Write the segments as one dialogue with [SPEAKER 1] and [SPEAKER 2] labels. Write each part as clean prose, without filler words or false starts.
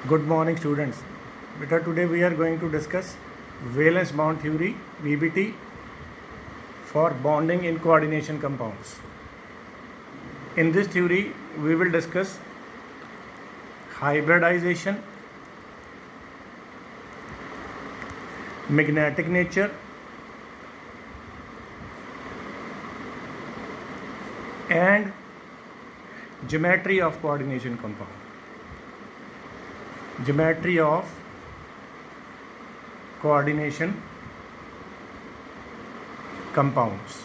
[SPEAKER 1] Good morning, students. Beta, today we are going to discuss valence bond theory (VBT) for bonding in coordination compounds. In this theory, we will discuss hybridization, magnetic nature, and geometry of coordination compound. Geometry of coordination compounds.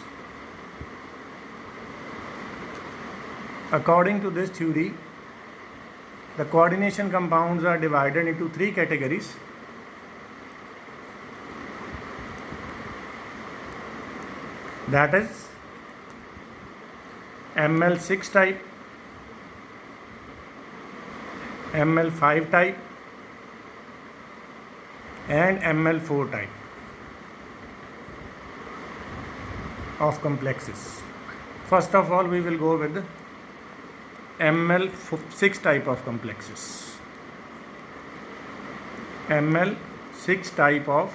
[SPEAKER 1] According to this theory, the coordination compounds are divided into three categories. That is ML6 type, ML5 type, and ML4 type of complexes. First of all, we will go with ML6 type of complexes. ML6 type of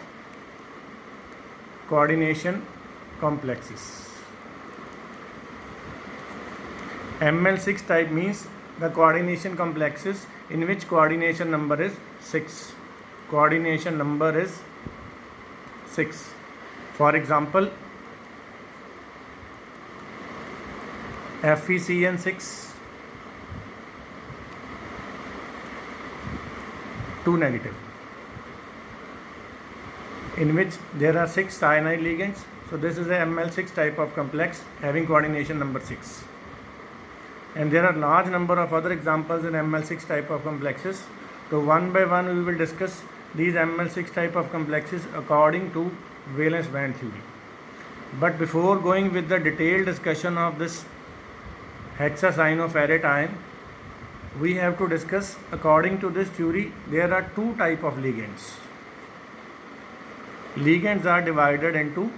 [SPEAKER 1] coordination complexes. ML6 type means the coordination complexes in which coordination number is 6. Coordination number is 6. For example, FeCN6 2 negative, in which there are 6 cyanide ligands. So this is a ML6 type of complex having coordination number 6. And there are large number of other examples in ML6 type of complexes. So one by one we will discuss these ML6 type of complexes according to valence band theory. But before going with the detailed discussion of this hexacyanoferrate ion, we have to discuss, according to this theory, there are two type of ligands. Ligands are divided into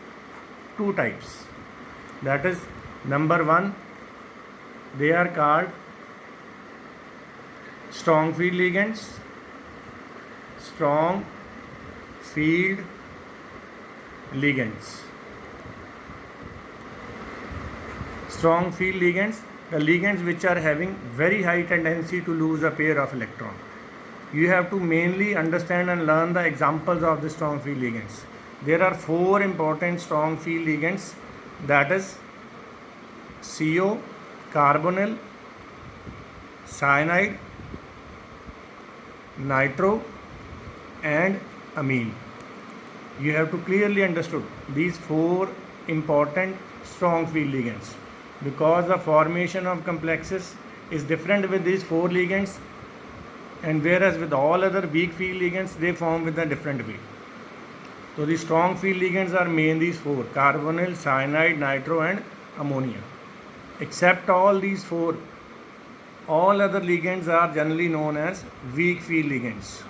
[SPEAKER 1] two types. That is, number one, they are called strong field ligands. Strong field ligands. Strong field ligands, the ligands which are having very high tendency to lose a pair of electrons. You have to mainly understand and learn the examples of the strong field ligands. There are 4 important strong field ligands, that is CO, carbonyl, cyanide, nitro, and amine. You have to clearly understood these 4 important strong field ligands, because the formation of complexes is different with these 4 ligands, and whereas with all other weak field ligands they form with a different way. So the strong field ligands are main these 4: carbonyl, cyanide, nitro, and ammonia. Except all these 4, all other ligands are generally known as weak field ligands.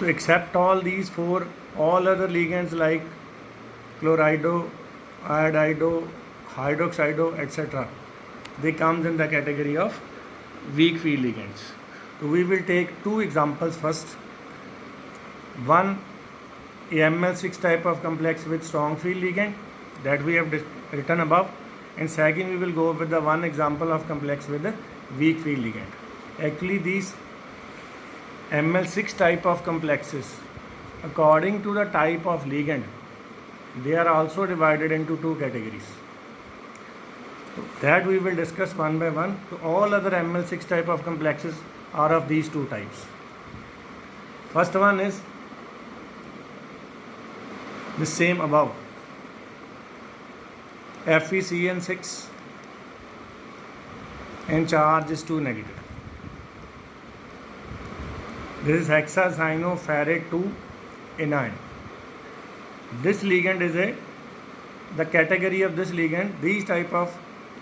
[SPEAKER 1] To accept all these 4, all other ligands like chlorido, iodido, hydroxido, etc., they comes in the category of weak field ligands. So we will take 2 examples first. One, a ML6 type of complex with strong field ligand that we have written above, and second we will go with the one example of complex with a weak field ligand. Actually, these ML6 type of complexes, according to the type of ligand, they are also divided into 2 categories. So that we will discuss one by one. So all other ML6 type of complexes are of these 2 types. First one is the same above, FeCN6, and charge is 2 negative. This is hexacyanoferrate 2 anion. This ligand is the category of this ligand. These type of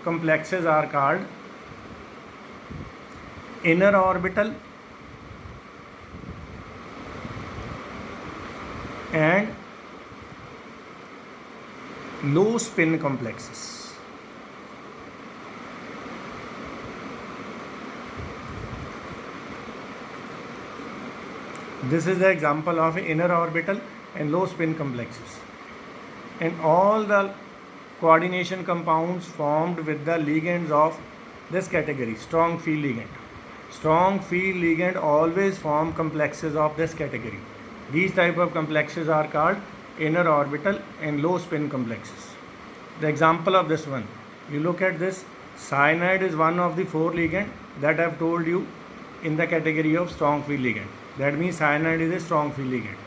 [SPEAKER 1] complexes are called inner orbital and low spin complexes. This is the example of inner orbital and low spin complexes. And all the coordination compounds formed with the ligands of this category, strong field ligand. Strong field ligand always form complexes of this category. These type of complexes are called inner orbital and low spin complexes. The example of this one, you look at this, cyanide is one of the 4 ligand that I have told you in the category of strong field ligand. That means cyanide is a strong field ligand.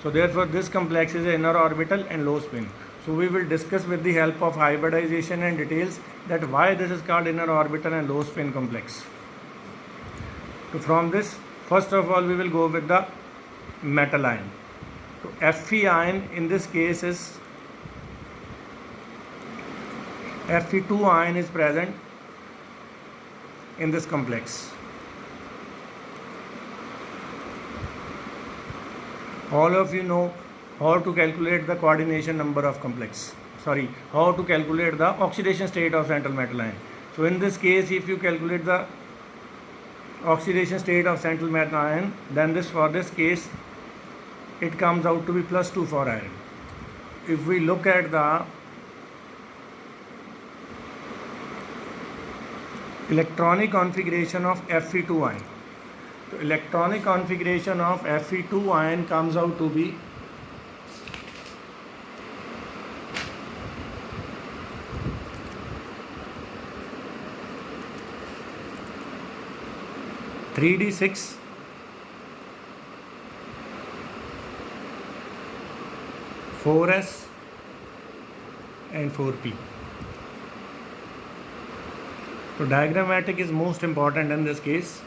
[SPEAKER 1] So therefore this complex is inner orbital and low spin. So we will discuss with the help of hybridization and details that why this is called inner orbital and low spin complex. So from this, first of all we will go with the metal ion. So Fe ion in this case is Fe2 ion is present in this complex. All of you know how to calculate the coordination number of complex. How to calculate the oxidation state of central metal ion. So in this case, if you calculate the oxidation state of central metal ion, then for this case it comes out to be +2 for iron. If we look at the electronic configuration of Fe2 ion, so electronic configuration of Fe2 ion comes out to be (3d6) 4s and 4p. So diagrammatic is most important in this case.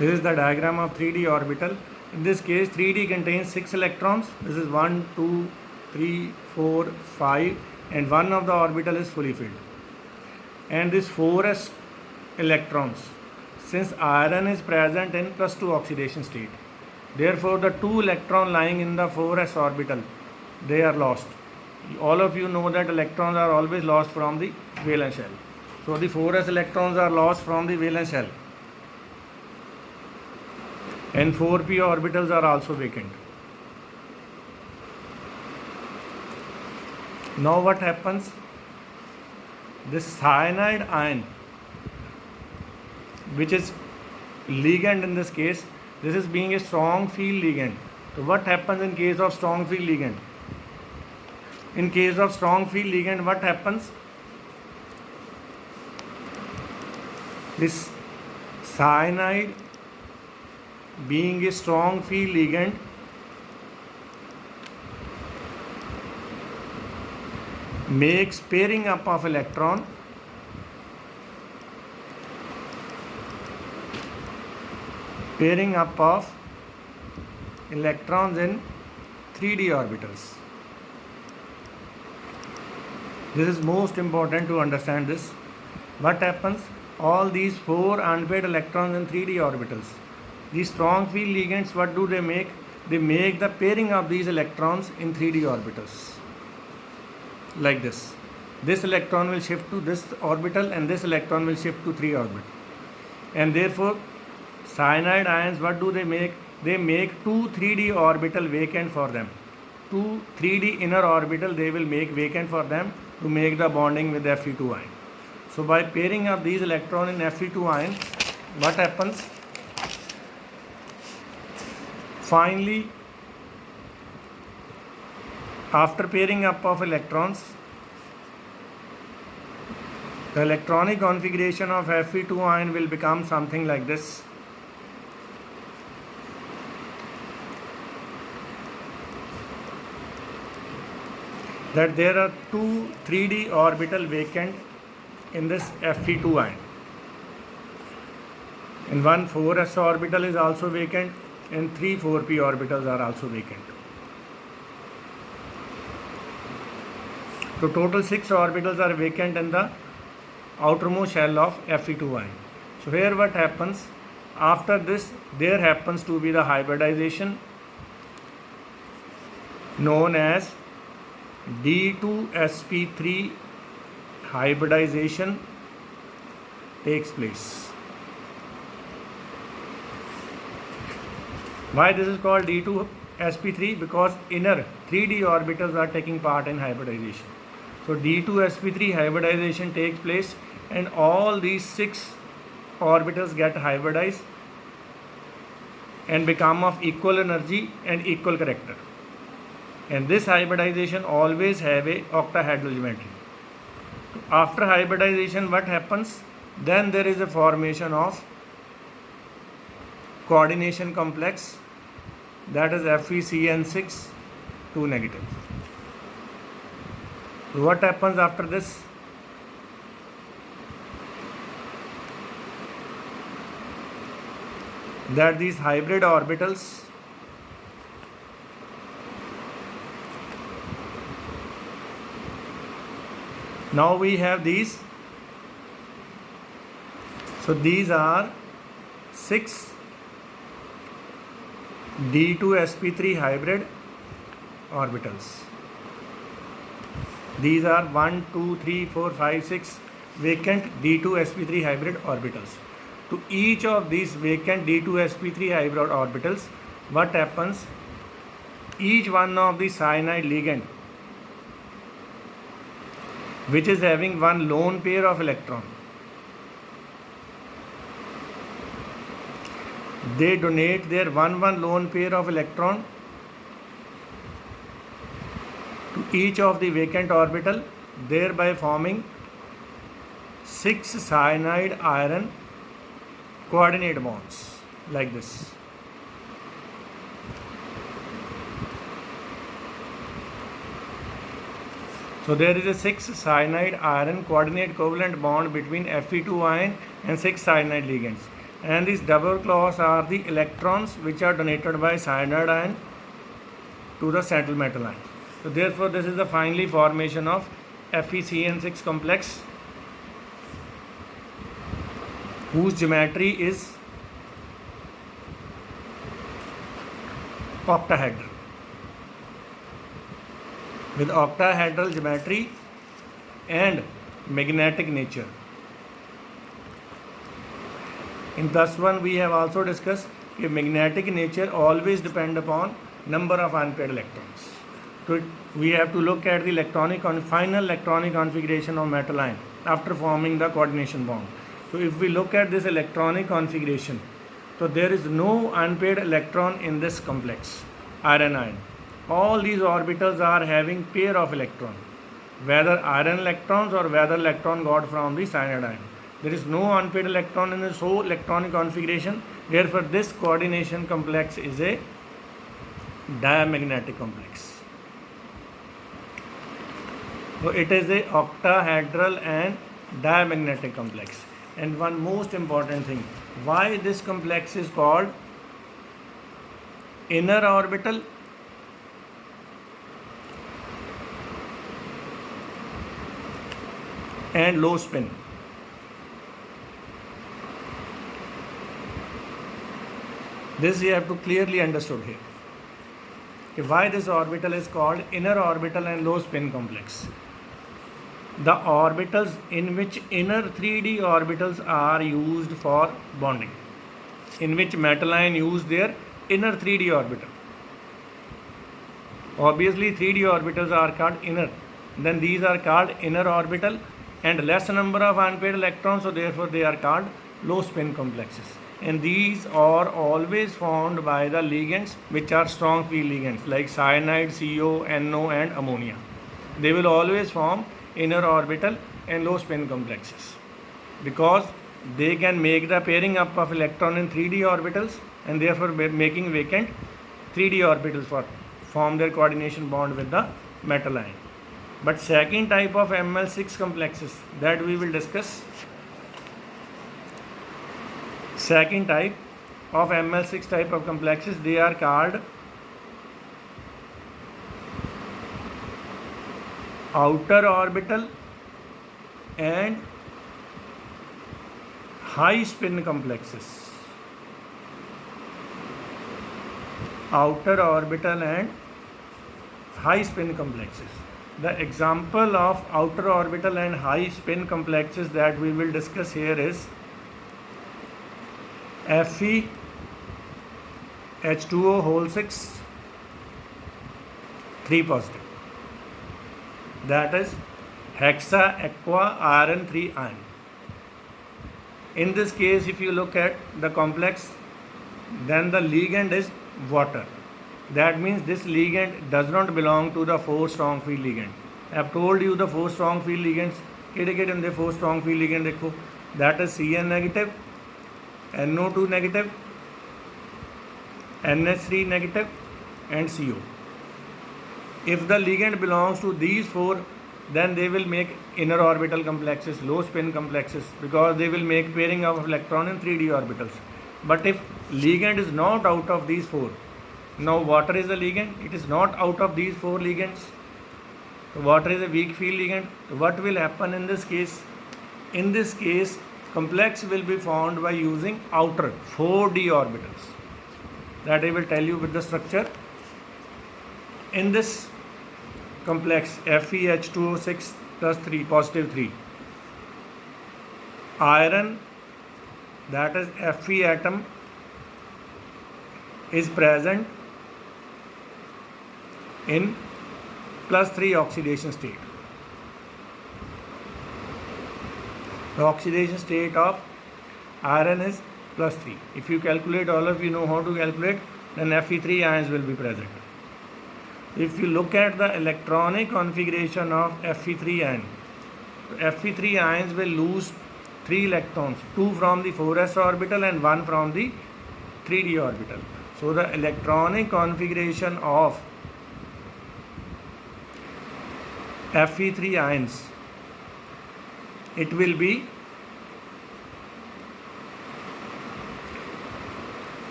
[SPEAKER 1] This is the diagram of 3d orbital. In this case 3d contains 6 electrons. This is 1, 2, 3, 4, 5 and one of the orbital is fully filled. And this 4s electrons, since iron is present in +2 oxidation state, therefore the 2 electron lying in the 4s orbital, they are lost. All of you know that electrons are always lost from the valence shell. So the 4s electrons are lost from the valence shell. And 4p orbitals are also vacant. Now what happens? This cyanide ion, which is ligand in this case, this is being a strong field ligand. So what happens in case of strong field ligand? In case of strong field ligand, what happens? This cyanide being a strong field ligand makes pairing up of electron electrons in 3d orbitals. This is most important to understand this. What happens? All these 4 unpaired electrons in 3d orbitals. These strong field ligands, what do they make? They make the pairing of these electrons in 3d orbitals. Like this. This electron will shift to this orbital and this electron will shift to 3 orbital. And therefore, cyanide ions, what do they make? They make 2 3d orbital vacant for them. 2 3d inner orbital they will make vacant for them to make the bonding with Fe2 ion. So by pairing of these electrons in Fe2 ion, what happens? Finally, after pairing up of electrons, the electronic configuration of Fe2 ion will become something like this. That there are 2 3d orbital vacant in this Fe2 ion. And one 4s orbital is also vacant and 3 4p orbitals are also vacant. So total 6 orbitals are vacant in the outermost shell of Fe2 ion. So here what happens? After this there happens to be the hybridization known as D2sp3 hybridization, takes place. Why this is called D2sp3? Because inner 3d orbitals are taking part in hybridization. So D2sp3 hybridization takes place and all these 6 orbitals get hybridized and become of equal energy and equal character. And this hybridization always have a octahedral geometry. After hybridization, what happens? Then there is a formation of coordination complex, that is FeCN6 2 negative. What happens after this? That these hybrid orbitals now we have these. So these are 6 D2sp3 hybrid orbitals. These are 1, 2, 3, 4, 5, 6 vacant D2sp3 hybrid orbitals. To each of these vacant D2sp3 hybrid orbitals, what happens? Each one of the cyanide ligand which is having one lone pair of electron, they donate their 1 lone pair of electron to each of the vacant orbital, thereby forming 6 cyanide iron coordinate bonds like this. So there is a 6 cyanide iron coordinate covalent bond between Fe2 ion and 6 cyanide ligands. And these double claws are the electrons which are donated by cyanide ion to the central metal ion. So therefore this is the finally formation of FeCN6 complex, whose geometry is octahedral, with octahedral geometry and magnetic nature. In this one we have also discussed that magnetic nature always depend upon number of unpaired electrons. So we have to look at the final electronic configuration of metal ion after forming the coordination bond. So if we look at this electronic configuration, so there is no unpaired electron in this complex iron ion. All these orbitals are having pair of electron, whether iron electrons or whether electron got from the cyanide ion. There is no unpaired electron in this whole electronic configuration. Therefore this coordination complex is a diamagnetic complex. So it is a octahedral and diamagnetic complex. And one most important thing, why this complex is called inner orbital and low spin. This you have to clearly understood here. Why this orbital is called inner orbital and low spin complex. The orbitals in which inner 3d orbitals are used for bonding, in which metal ion use their inner 3d orbital. Obviously 3d orbitals are called inner, then these are called inner orbital and less number of unpaired electrons, so therefore they are called low spin complexes. And these are always formed by the ligands which are strong field ligands like cyanide, CO, NO and ammonia. They will always form inner orbital and low spin complexes because they can make the pairing up of electron in 3d orbitals and therefore making vacant 3d orbitals for form their coordination bond with the metal ion. But second type of Ml6 complexes that we will discuss. Second type of Ml6 type of complexes, they are called outer orbital and high spin complexes. Outer orbital and high spin complexes. The example of outer orbital and high spin complexes that we will discuss here is Fe H2O whole 6 3 positive, that is hexa aqua iron 3 ion. In this case, if you look at the complex, then the ligand is water. That means this ligand does not belong to the 4 strong field ligand. I have told you the 4 strong field ligands. केड़े होंदे 4 strong field ligand देखो, that is Cn negative, NO2 negative, NH3 negative and CO. If the ligand belongs to these 4, then they will make inner orbital complexes, low spin complexes, because they will make pairing of electron in 3D orbitals. But if ligand is not out of these 4, now water is a ligand, it is not out of these 4 ligands, water is a weak field ligand. What will happen in this case? In this case, complex will be found by using outer 4D orbitals. That I will tell you with the structure. In this complex FeH2O6 plus 3 positive 3, iron, that is Fe atom, is present in plus 3 oxidation state. The oxidation state of iron is plus 3. If you calculate, all of you know how to calculate, then Fe3 ions will be present. If you look at the electronic configuration of Fe3 ion, Fe3 ions will lose 3 electrons, 2 from the 4s orbital and 1 from the 3d orbital. So the electronic configuration of Fe3 ions, it will be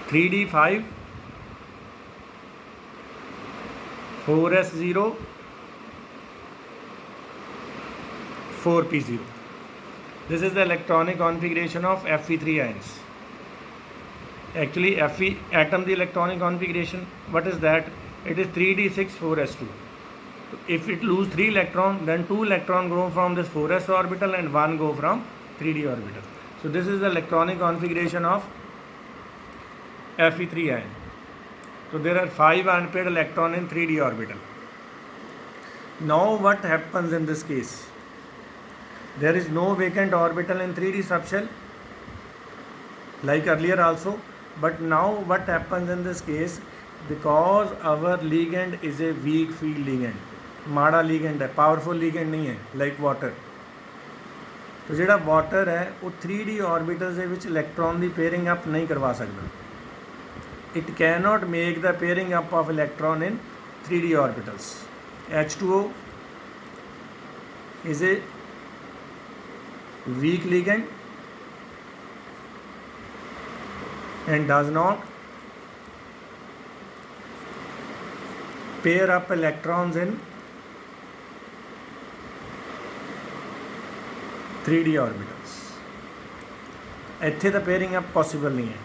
[SPEAKER 1] 3d5, 4s0, 4p0. This is the electronic configuration of Fe3 ions. Actually, Fe atom, the electronic configuration, what is that? It is 3d6, 4s2. If it lose 3 electron, then 2 electron go from this 4s orbital and 1 go from 3d orbital. So this is the electronic configuration of Fe3 ion. So there are 5 unpaired electron in 3d orbital. Now what happens in this case? There is no vacant orbital in 3d subshell, like earlier also. But now what happens in this case? Because our ligand is a weak field ligand, माड़ा ligand है, powerful ligand नहीं है, like water. तो जेड़ा water है वो 3D orbitals ਦੇ ਵਿੱਚ इलेक्ट्रॉन ਦੀ पेयरिंग अप नहीं करवा सकता. It cannot make the pairing up of electron in 3D orbitals. H2O is a weak ligand and does not pair up electrons in 3D orbitals. ਇੱਥੇ ਤਾਂ pairing up possible ਨਹੀਂ ਹੈ.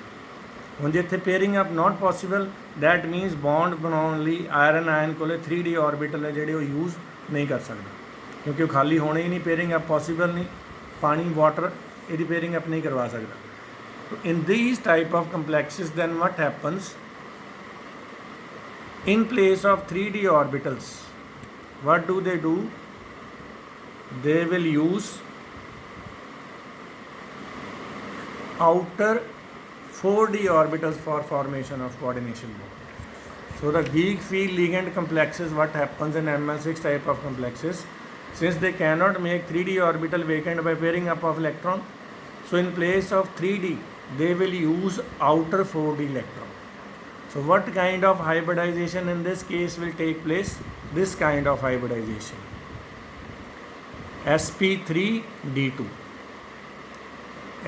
[SPEAKER 1] ਹੁਣ ਜੇ ਇੱਥੇ pairing up not possible, that means bond ਬਣਾਉਣ ਲਈ iron ion ਕੋਲੇ 3D orbital ਹੈ ਜਿਹੜੇ ਉਹ यूज़ नहीं कर सकता, क्योंकि वो खाली होने ही नहीं, pairing up possible नहीं, पानी वाटर ਇਹਦੀ pairing up नहीं करवा सकता. So in these type of complexes, then what happens? In place of 3D orbitals, what do? They will use outer 4D orbitals for formation of coordination bond. So the weak field ligand complexes, what happens in Ml6 type of complexes, since they cannot make 3D orbital vacant by pairing up of electron, so in place of 3D they will use outer 4D electron. So what kind of hybridization in this case will take place? This kind of hybridization, sp3d2,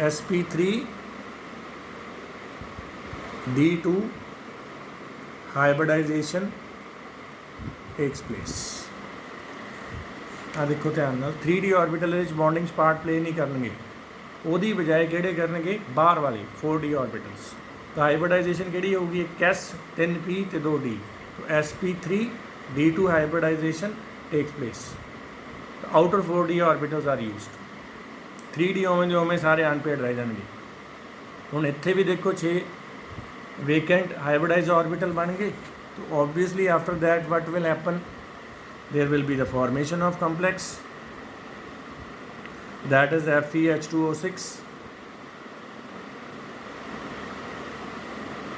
[SPEAKER 1] sp3d2 hybridization takes place. ਆ ਦੇਖੋ ਧਿਆਨ ਨਾਲ, 3D orbital ਵਿੱਚ bonding part play ਨਹੀਂ ਕਰਨਗੇ, ਉਹਦੀ ਬਜਾਏ ਕਿਹੜੇ ਕਰਨਗੇ? ਬਾਹਰ ਵਾਲੇ 4D ऑर्बिटल्स. ਤਾਂ ਹਾਈਬ੍ਰਿਡਾਈਜੇਸ਼ਨ ਕਿਹੜੀ ਹੋਊਗੀ? ਇੱਕ S 3p ਤੇ 2d. तो sp3d2 hybridisation takes place. The outer 4d orbitals are used. 3d ਉਵੇਂ ਦੇ ਉਵੇਂ ਸਾਰੇ ਅਨਪੇਅਰਡ ਰਹਿ ਜਾਣਗੇ। ਹੁਣ ਇੱਥੇ ਵੀ ਦੇਖੋ 6 vacant hybridized orbital ਬਣ ਗਏ। So obviously after that what will happen? There will be the formation of complex, that is FeH2O6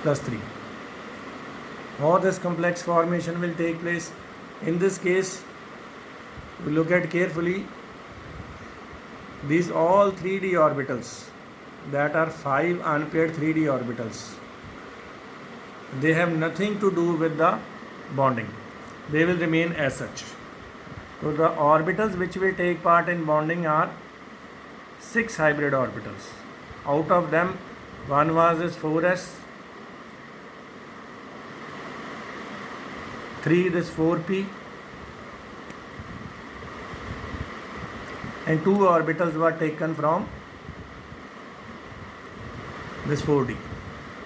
[SPEAKER 1] plus 3. How this complex formation will take place? In this case, we look at carefully these all 3d orbitals, that are 5 unpaired 3d orbitals. They have nothing to do with the bonding. They will remain as such. So the orbitals which will take part in bonding are 6 hybrid orbitals. Out of them, one was this 4s, 3 this 4p, and 2 orbitals were taken from this 4d.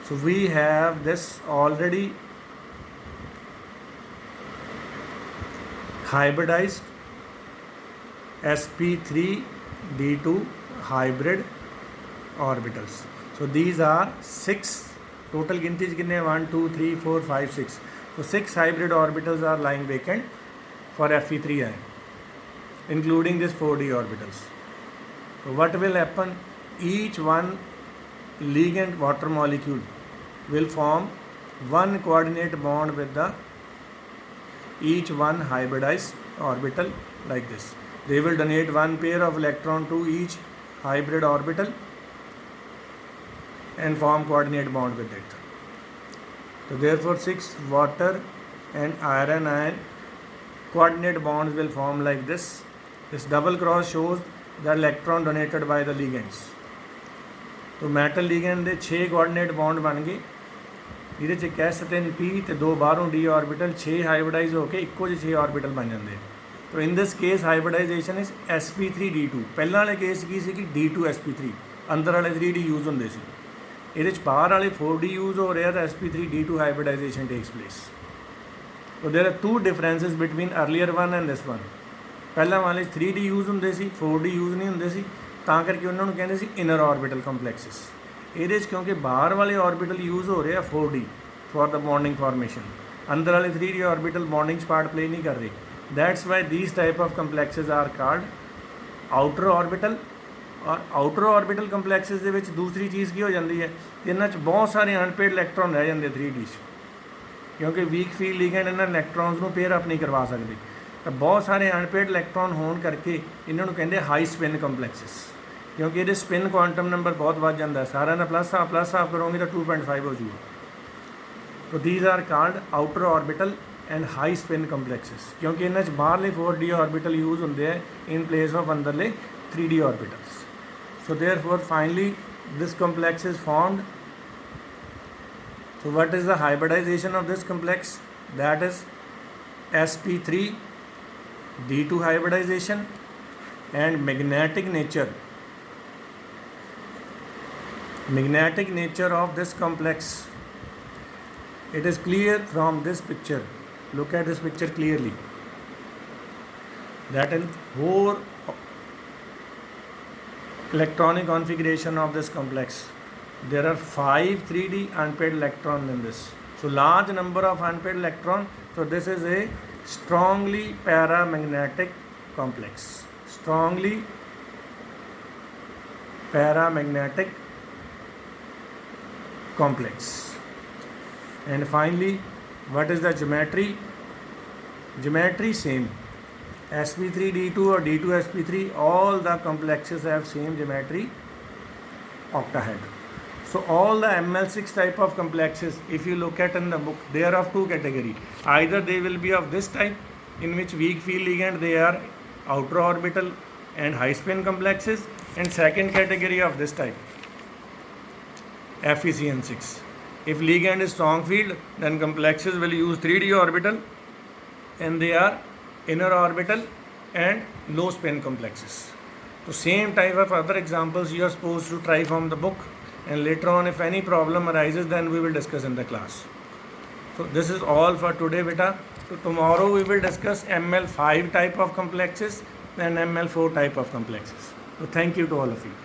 [SPEAKER 1] So we have this already hybridized sp3d2 hybrid orbitals. So these are 6 total गिनती कितने 1 2 3 4 5 6. So 6 hybrid orbitals are lying vacant for Fe3i, including this 4d orbitals. So what will happen? Each one ligand water molecule will form one coordinate bond with the each one hybridized orbital like this. They will donate one pair of electron to each hybrid orbital and form coordinate bond with it. So therefore 6 water and iron coordinate bonds will form like this. This double cross shows the electron donated by the ligands. तो metal ligand ਦੇ 6 coordinate bond ਬਣ ਗਏ। ਇਹਦੇ 'ਚ ਇੱਕ S3p ਤੇ 2 ਬਾਹਰੋਂ d orbital 6 ਹਾਈਬ੍ਰਿਡਾਈਜ਼ ਹੋ ਕੇ ਇੱਕੋ ਜਿਹੇ 6 ਆਰਬਿਟਲ ਬਣ ਜਾਂਦੇ ਆ। ਤੋ ਇਨ this case hybridisation is sp3d2। ਪਹਿਲਾਂ ਵਾਲੇ ਕੇਸ ਕੀ ਸੀ ਕਿ d2sp3 ਅੰਦਰ ਵਾਲੇ 3d ਯੂਜ਼ ਹੁੰਦੇ ਸੀ। ਇਹਦੇ 'ਚ ਬਾਹਰ ਵਾਲੇ 4d ਯੂਜ਼ ਹੋ ਰਿਹਾ ਤਾਂ sp3d2 hybridisation takes place. So there are two differences between earlier one and this one. ਪਹਿਲਾਂ ਵਾਲੇ 3d ਯੂਜ਼ ਹੁੰਦੇ ਸੀ, 4d ਯੂਜ਼ ਨਹੀਂ ਹੁੰਦੇ ਸੀ, ਤਾਂ ਕਰਕੇ ਉਹਨਾਂ ਨੂੰ ਕਹਿੰਦੇ ਸੀ ਇਨਰ ਆਰਬਿਟਲ ਕੰਪਲੈਕਸਿਸ। ਇਹਦੇ 'ਚ ਕਿਉਂਕਿ ਬਾਹਰ ਵਾਲੇ ਆਰਬਿਟਲ ਯੂਜ਼ ਹੋ ਰਹੇ ਆ 4d for the bonding formation, ਅੰਦਰ ਵਾਲੇ 3d ਆਰਬਿਟਲ ਬੌਂਡਿੰਗ 'ਚ ਪਾਰਟ ਪਲੇ ਨਹੀਂ ਕਰ ਰਹੇ। That's why these type of complexes are called outer orbital. ਔਰ ਆਊਟਰ ਆਰਬਿਟਲ ਕੰਪਲੈਕਸਿਸ ਦੇ ਵਿੱਚ ਦੂਸਰੀ ਚੀਜ਼ ਕੀ ਹੋ ਜਾਂਦੀ ਹੈ, ਇਹਨਾਂ 'ਚ ਬਹੁਤ ਸਾਰੇ ਅਨਪੇਅਰਡ ਇਲੈਕਟ੍ਰੋਨ ਰਹਿ ਜਾਂਦੇ 3d 'ਚ, ਕਿਉਂਕਿ ਵੀਕ ਫੀਲਡ ਲਿਗੈਂਡ ਇਹਨਾਂ ਇਲੈਕਟ੍ਰੋਨਸ ਨੂੰ ਪੇਅਰ ਅਪ ਨਹੀਂ ਕਰਵਾ ਸਕਦੇ। ਤਾਂ ਬਹੁਤ ਸਾਰੇ ਅਨਪੇਅਰਡ ਇਲੈਕਟ੍ਰੋਨ ਹੋਣ ਕਰਕੇ ਇਹਨਾਂ ਨੂੰ ਕਹਿੰਦੇ ਹਾਈ ਸਪਿਨ ਕੰਪਲੈਕਸਿਸ, ਕਿਉਂਕਿ ਇਹਦੇ ਸਪਿਨ ਕੁਆਂਟਮ ਨੰਬਰ ਬਹੁਤ ਵੱਧ ਜਾਂਦਾ। ਸਾਰਿਆਂ ਦਾ ਪਲੱਸ ਹਾਫ ਕਰੋਗੇ ਤਾਂ 2.5 ਹੋ ਜੂਗਾ। So these are called outer orbital and high spin complexes, ਕਿਉਂਕਿ ਇਹਨਾਂ 'ਚ ਬਾਹਰਲੇ 4d ਆਰਬਿਟਲ ਯੂਜ਼ ਹੁੰਦੇ ਆ ਇਨ ਪਲੇਸ ਆਫ ਅੰਦਰਲੇ 3d ਆਰਬਿਟਲਸ। So therefore finally this complex is formed. So what is the hybridization of this complex? That is sp3 d2 hybridization and magnetic nature of this complex. It is clear from this picture. Look at this picture clearly, that in whole electronic configuration of this complex there are 5 3d unpaired electrons in this. So large number of unpaired electron. So this is a strongly paramagnetic complex, strongly paramagnetic complex. And finally what is the geometry? Geometry same, sp3d2 or d2sp3, all the complexes have same geometry, octahedral. So all the ml6 type of complexes, if you look at in the book, they are of two categories. Either they will be of this type, in which weak field ligand they are outer orbital and high spin complexes, and second category of this type, FeCN6. If ligand is strong field, then complexes will use 3d orbital and they are inner orbital and low spin complexes. So same type of other examples you are supposed to try from the book, and later on if any problem arises then we will discuss in the class. So this is all for today beta. So tomorrow we will discuss ML5 type of complexes and ML4 type of complexes. So thank you to all of you.